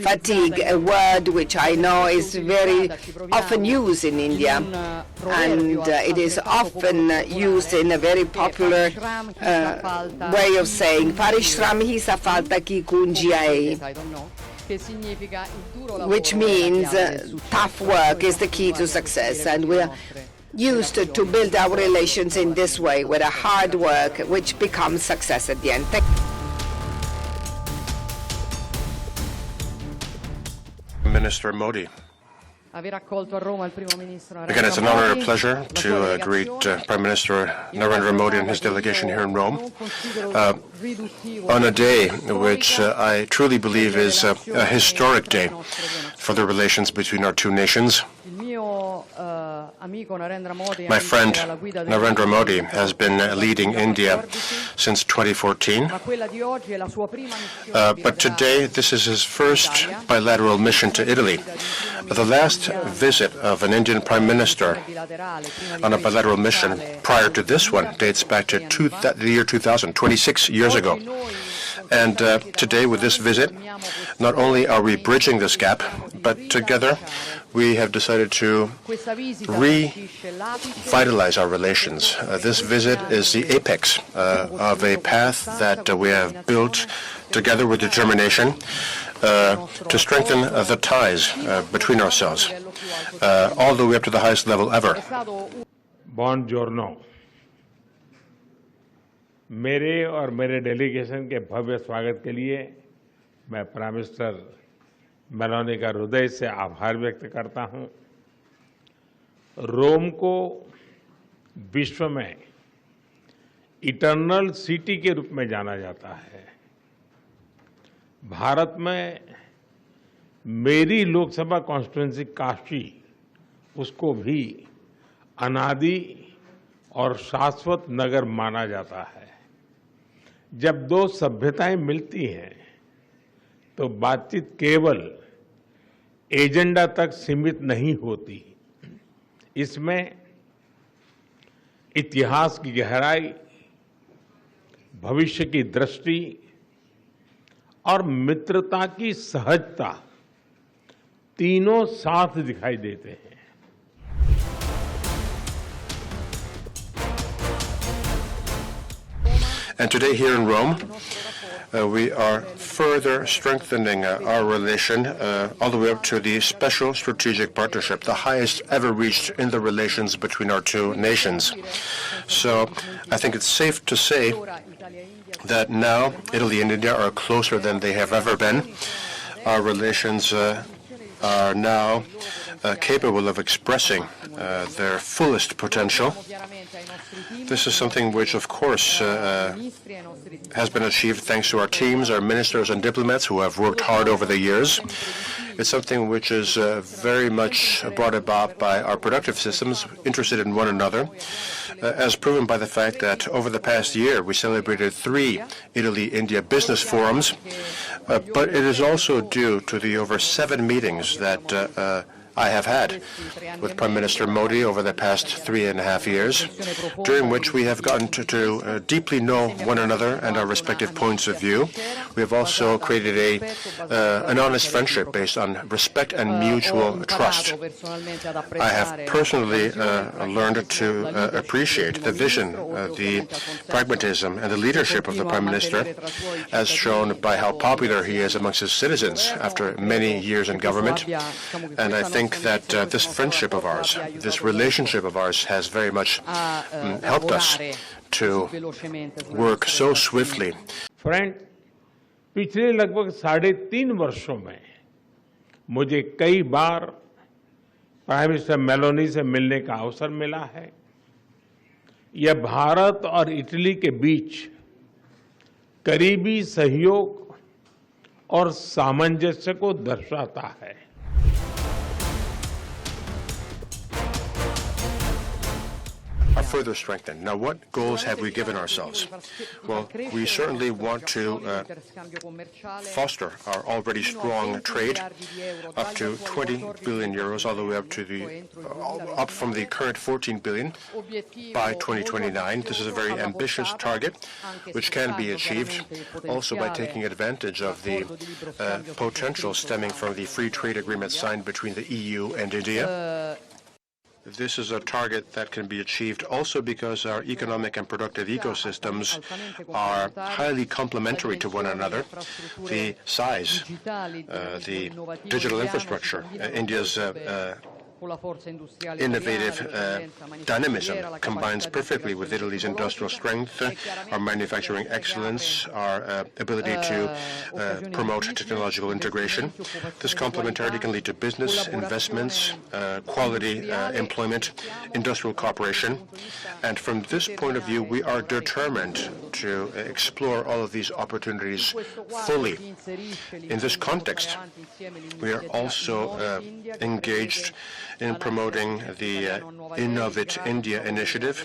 fatigue, a word which I know is very often used in India, and it is often used in a very popular way of saying "Parishram hi safalta ki kunji hai," which means tough work is the key to success, and we are used to build our relations in this way, with a hard work which becomes success at the end. Minister Modi. Again, it's an honor and a pleasure to greet Prime Minister Narendra Modi and his delegation here in Rome on a day which I truly believe is a historic day for the relations between our two nations. My friend Narendra Modi has been leading India since 2014, but today this is his first bilateral mission to Italy. The last visit of an Indian Prime Minister on a bilateral mission prior to this one dates back to the year 2000, 26 years ago. And today, with this visit, not only are we bridging this gap, but together we have decided to revitalize our relations. This visit is the apex of a path that we have built together with determination to strengthen the ties between ourselves, all the way up to the highest level ever. Buongiorno. मेरे और मेरे delegation के भव्य स्वागत के लिए मैं prime minister Meloni का हृदय से आभार व्यक्त करता हूं। रोम को विश्व में इटर्नल सिटी के रूप में जाना जाता है। भारत में मेरी लोकसभा कॉन्स्टिट्यूएंसी काशी, उसको भी अनादि और शाश्वत नगर माना जाता है। जब दो सभ्यताएं मिलती हैं तो बातचीत केवल एजेंडा तक सीमित नहीं होती, इसमें इतिहास की गहराई, भविष्य की दृष्टि और मित्रता की सहजता तीनों साथ दिखाई देते हैं। And today here in Rome, we are further strengthening our relation all the way up to the special strategic partnership, the highest ever reached in the relations between our two nations. So I think it's safe to say that now Italy and India are closer than they have ever been. Our relations are now capable of expressing their fullest potential. This is something which, of course, has been achieved thanks to our teams, our ministers and diplomats who have worked hard over the years. It's something which is very much brought about by our productive systems, interested in one another, as proven by the fact that over the past year we celebrated 3 Italy-India business forums, but it is also due to the over 7 meetings that I have had with Prime Minister Modi over the past 3.5 years, during which we have gotten to deeply know one another and our respective points of view. We have also created an honest friendship based on respect and mutual trust. I have personally learned to appreciate the vision, the pragmatism, and the leadership of the Prime Minister, as shown by how popular he is amongst his citizens after many years in government. And I think that this friendship of ours, this relationship of ours, has very much helped us to work so swiftly. Friend, पिछले लगभग 3.5 वर्षों में मुझे कई बार prime minister Meloni से मिलने का अवसर मिला है। यह भारत और इटली के बीच करीबी सहयोग और सामंजस्य को दर्शाता है। Our further strengthened. Now, what goals have we given ourselves? Well, we certainly want to foster our already strong trade up to 20 billion euros, all the way up from the current 14 billion by 2029. This is a very ambitious target, which can be achieved also by taking advantage of the potential stemming from the free trade agreement signed between the EU and India. This is a target that can be achieved also because our economic and productive ecosystems are highly complementary to one another. The size, the digital infrastructure, India's innovative dynamism combines perfectly with Italy's industrial strength, our manufacturing excellence, our ability to promote technological integration. This complementarity can lead to business, investments, quality employment, industrial cooperation. And from this point of view, we are determined to explore all of these opportunities fully. In this context, we are also engaged in promoting the Innovate India initiative,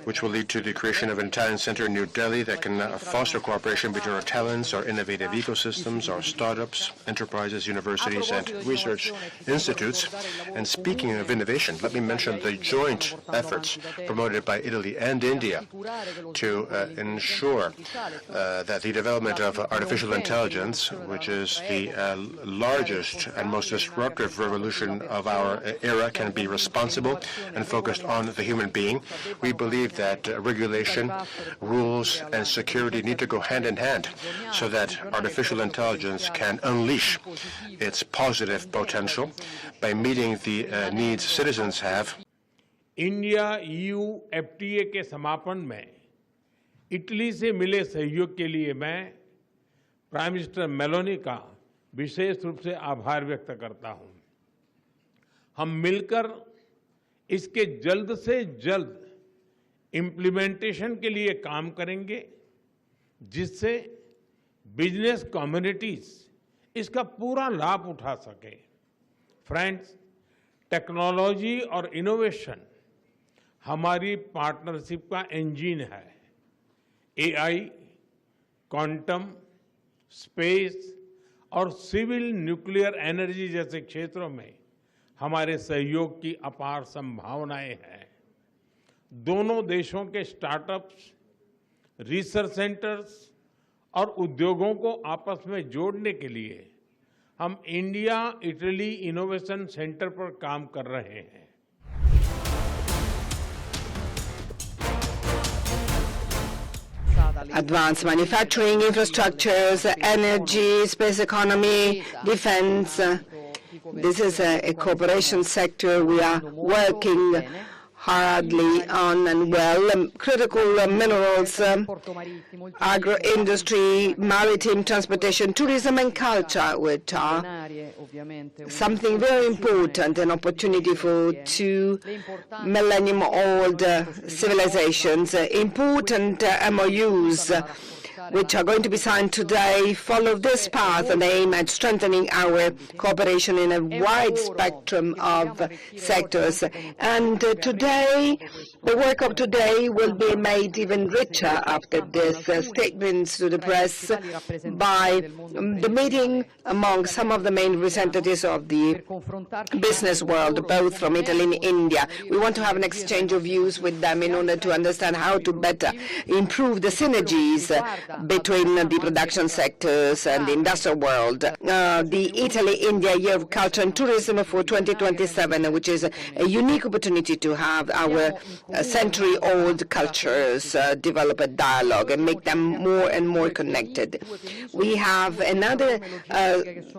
which will lead to the creation of an Italian center in New Delhi that can foster cooperation between our talents, our innovative ecosystems, our startups, enterprises, universities, and research institutes. And speaking of innovation, let me mention the joint efforts promoted by Italy and India to ensure that the development of artificial intelligence, which is the largest and most disruptive revolution of our era, can be responsible and focused on the human being. We believe that regulation, rules, and security need to go hand in hand so that artificial intelligence can unleash its positive potential by meeting the needs citizens have. India EU FTA के समापन में Italy से मिले सहयोग के लिए मैं prime minister Meloni का विशेष रूप से आभार व्यक्त करता हूं। हम मिलकर इसके जल्द से जल्द इम्प्लीमेंटेशन के लिए काम करेंगे, जिससे बिजनेस कम्युनिटीज इसका पूरा लाभ उठा सके। फ्रेंड्स, टेक्नोलॉजी और इनोवेशन हमारी पार्टनरशिप का इंजन है। AI, क्वांटम, स्पेस और सिविल न्यूक्लियर एनर्जी जैसे क्षेत्रों में हमारे सहयोग की अपार संभावनाएं हैं। दोनों देशों के स्टार्टअप्स, रिसर्च सेंटर्स और उद्योगों को आपस में जोड़ने के लिए हम इंडिया इटली इनोवेशन सेंटर पर काम कर रहे हैं। Advanced manufacturing infrastructures, energy, space economy, defense. This is a cooperation sector we are working hardly on and well. Critical minerals, agro-industry, maritime transportation, tourism and culture, which are something very important, an opportunity for two millennium-old civilizations. Important MOUs which are going to be signed today follow this path and aim at strengthening our cooperation in a wide spectrum of sectors. And today, the work of today will be made even richer after this statements to the press by the meeting among some of the main representatives of the business world, both from Italy and India. We want to have an exchange of views with them in order to understand how to better improve the synergies between the production sectors and the industrial world. The Italy-India Year of Culture and Tourism for 2027, which is a unique opportunity to have our century-old cultures develop a dialogue and make them more and more connected. We have another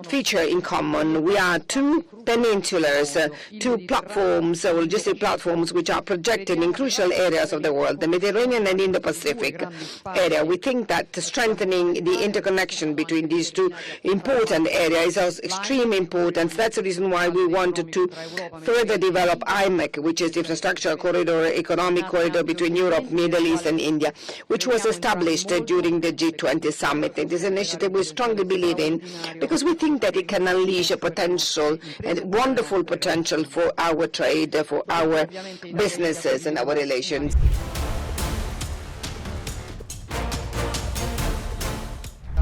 feature in common. We are two peninsulars, two platforms, logistic platforms, which are projected in crucial areas of the world, the Mediterranean and Indo-Pacific area. We think that strengthening the interconnection between these two important areas is of extreme importance. That's the reason why we wanted to further develop IMEC, which is the infrastructure corridor economic corridor between Europe, Middle East and India, which was established during the G20 summit. It is an initiative we strongly believe in because we think that it can unleash a potential and wonderful potential for our trade, for our businesses and our relations.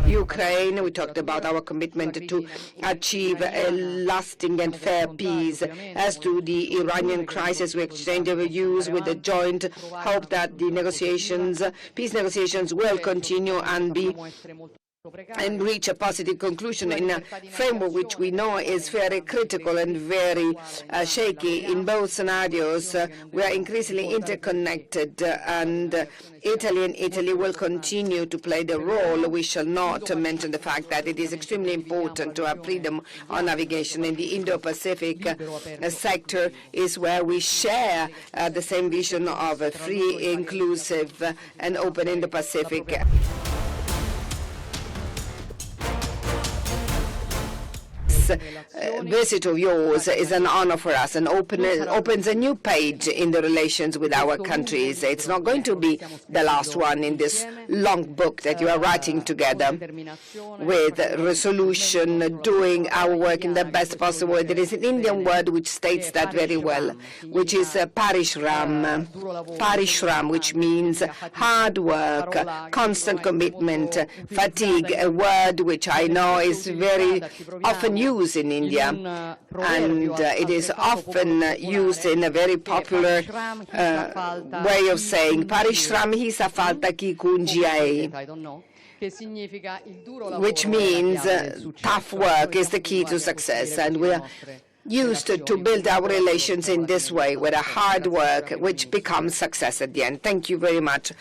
Ukraine, we talked about our commitment to achieve a lasting and fair peace. As to the Iranian crisis, we exchanged our views with the joint hope that the negotiations, peace negotiations will continue and reach a positive conclusion in a framework which we know is very critical and very shaky. In both scenarios, we are increasingly interconnected, and Italy will continue to play the role. We shall not mention the fact that it is extremely important to have freedom of navigation in the Indo-Pacific sector is where we share the same vision of a free, inclusive and open Indo-Pacific. Visit of yours is an honor for us and opens a new page in the relations with our countries. It's not going to be the last one in this long book that you are writing together with resolution, doing our work in the best possible way. There is an Indian word which states that very well, which is parishram, which means hard work, constant commitment, fatigue, a word which I know is very often used in India, and it is often used in a very popular way of saying parishram hi sa falta ki kunjiai, which means tough work is the key to success, and we are used to build our relations in this way, with a hard work which becomes success at the end. Thank you very much.